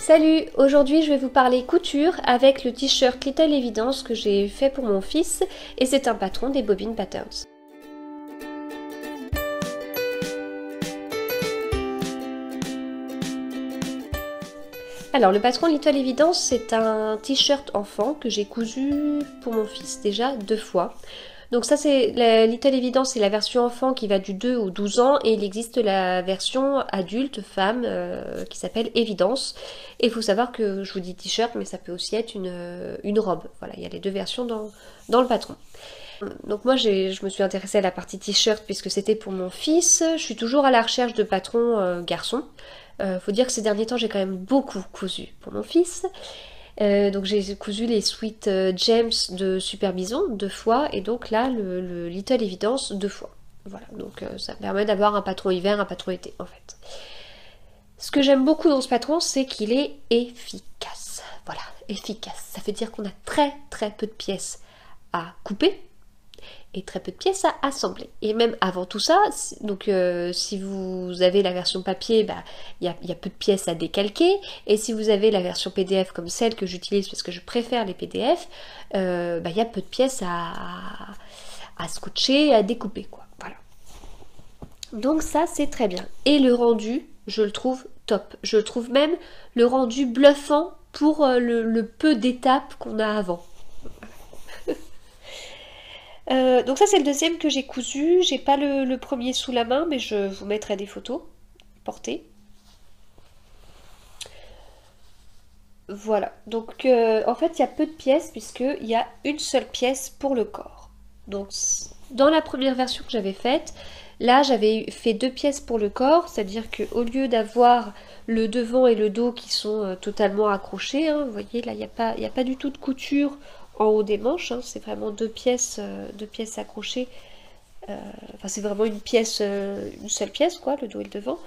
Salut, aujourd'hui je vais vous parler couture avec le t-shirt Little Evidence que j'ai fait pour mon fils et c'est un patron des Bobbin Patterns. Alors le patron Little Evidence c'est un t-shirt enfant que j'ai cousu pour mon fils déjà 2 fois. Donc ça c'est la Little Evidence, c'est la version enfant qui va du 2 au 12 ans et il existe la version adulte femme qui s'appelle Evidence. Et il faut savoir que je vous dis t-shirt mais ça peut aussi être une robe. Voilà, il y a les deux versions dans le patron. Donc moi je me suis intéressée à la partie t-shirt puisque c'était pour mon fils. Je suis toujours à la recherche de patrons garçons. Faut dire que ces derniers temps j'ai quand même beaucoup cousu pour mon fils. Donc j'ai cousu les Sweet Gems de Super Bison 2 fois et donc là le Little Evidence 2 fois. Voilà, donc ça me permet d'avoir un patron hiver, un patron été en fait. Ce que j'aime beaucoup dans ce patron, c'est qu'il est efficace. Voilà, efficace. Ça veut dire qu'on a très peu de pièces à couper et très peu de pièces à assembler. Et même avant tout ça, donc si vous avez la version papier, bah, y a peu de pièces à décalquer. Et si vous avez la version PDF comme celle que j'utilise parce que je préfère les PDF, y a peu de pièces à scotcher, à découper, quoi. Voilà. Donc ça, c'est très bien. Et le rendu, je le trouve top. Je trouve même le rendu bluffant pour le peu d'étapes qu'on a avant. Donc ça c'est le deuxième que j'ai cousu, j'ai pas le premier sous la main mais je vous mettrai des photos portées. Voilà, donc en fait il y a peu de pièces puisqu'il y a une seule pièce pour le corps. Donc dans la première version que j'avais faite, là j'avais fait 2 pièces pour le corps, c'est-à-dire qu'au lieu d'avoir le devant et le dos qui sont totalement accrochés, hein, vous voyez là il n'y a pas du tout de couture en haut des manches, hein, c'est vraiment 2 pièces accrochées. Enfin c'est vraiment une seule pièce quoi, le dos et le devant.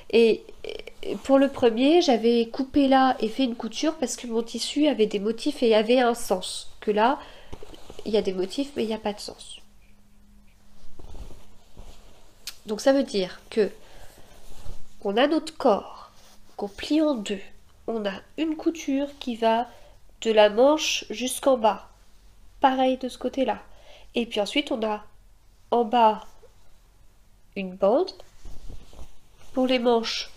Et pour le premier, j'avais coupé là et fait une couture parce que mon tissu avait des motifs et avait un sens. Que là, il y a des motifs mais il n'y a pas de sens. Donc ça veut dire que on a notre corps qu'on plie en deux. On a une couture qui va de la manche jusqu'en bas. Pareil de ce côté-là. Et puis ensuite, on a en bas une bande. Pour les manches,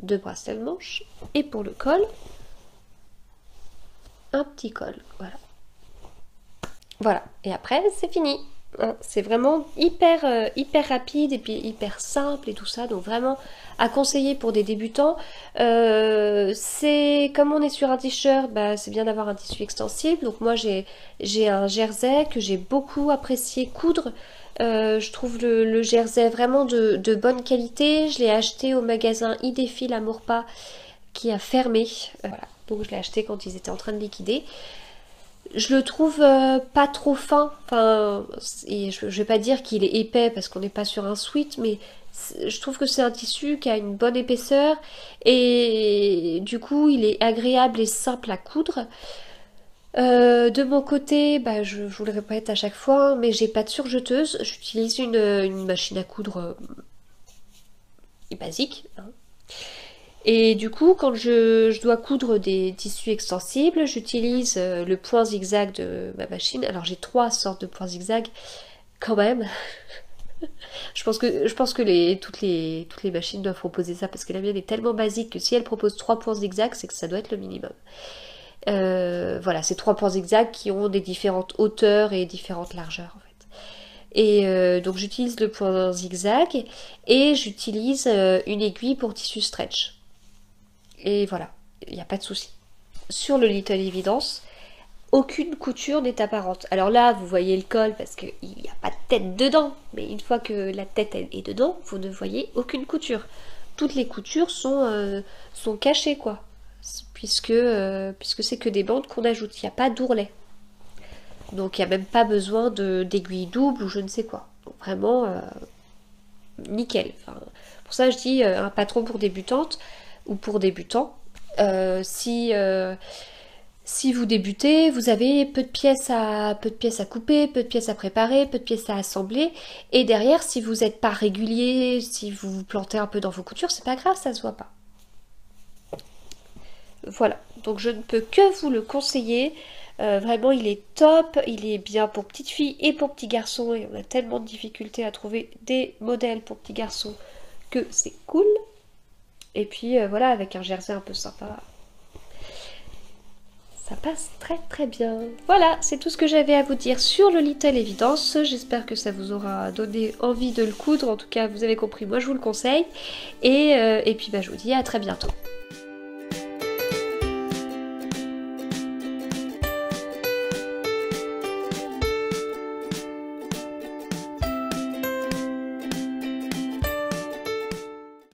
2 bracelets de manches. Et pour le col, un petit col. Voilà. Voilà. Et après, c'est fini. C'est vraiment hyper rapide et puis hyper simple et tout ça. Donc vraiment à conseiller pour des débutants. C'est comme on est sur un t-shirt, bah, c'est bien d'avoir un tissu extensible. Donc moi j'ai un jersey que j'ai beaucoup apprécié coudre. Je trouve le jersey vraiment de bonne qualité. Je l'ai acheté au magasin Idéfil à Maurepas qui a fermé. Voilà. Donc je l'ai acheté quand ils étaient en train de liquider. Je le trouve pas trop fin, enfin, et je vais pas dire qu'il est épais parce qu'on n'est pas sur un sweat, mais je trouve que c'est un tissu qui a une bonne épaisseur et du coup il est agréable et simple à coudre. De mon côté, bah, je vous le répète à chaque fois, mais j'ai pas de surjeteuse, j'utilise une machine à coudre basique, hein. Et du coup, quand je dois coudre des tissus extensibles, j'utilise le point zigzag de ma machine. Alors j'ai 3 sortes de points zigzag quand même. je pense que toutes les machines doivent proposer ça parce que la mienne est tellement basique que si elle propose 3 points zigzag, c'est que ça doit être le minimum. Voilà, c'est 3 points zigzag qui ont des différentes hauteurs et différentes largeurs en fait. Et donc j'utilise le point zigzag et j'utilise une aiguille pour tissu stretch. Et voilà, il n'y a pas de souci. Sur le Little Evidence, aucune couture n'est apparente. Alors là, vous voyez le col parce qu'il n'y a pas de tête dedans. Mais une fois que la tête est dedans, vous ne voyez aucune couture. Toutes les coutures sont cachées, quoi. Puisque c'est que des bandes qu'on ajoute. Il n'y a pas d'ourlet. Donc il n'y a même pas besoin d'aiguille double ou je ne sais quoi. Donc vraiment, nickel. Enfin, pour ça, je dis un patron pour débutantes ou pour débutants. Si vous débutez, vous avez peu de pièces à couper, peu de pièces à préparer, peu de pièces à assembler. Et derrière, si vous n'êtes pas régulier, si vous vous plantez un peu dans vos coutures, c'est pas grave, ça se voit pas. Voilà, donc je ne peux que vous le conseiller. Vraiment, il est top, il est bien pour petites filles et pour petits garçons. Et on a tellement de difficultés à trouver des modèles pour petits garçons que c'est cool. Et puis voilà, avec un jersey un peu sympa, ça passe très très bien. Voilà, c'est tout ce que j'avais à vous dire sur le Little Evidence. J'espère que ça vous aura donné envie de le coudre. En tout cas, vous avez compris, moi je vous le conseille. Et puis bah, je vous dis à très bientôt.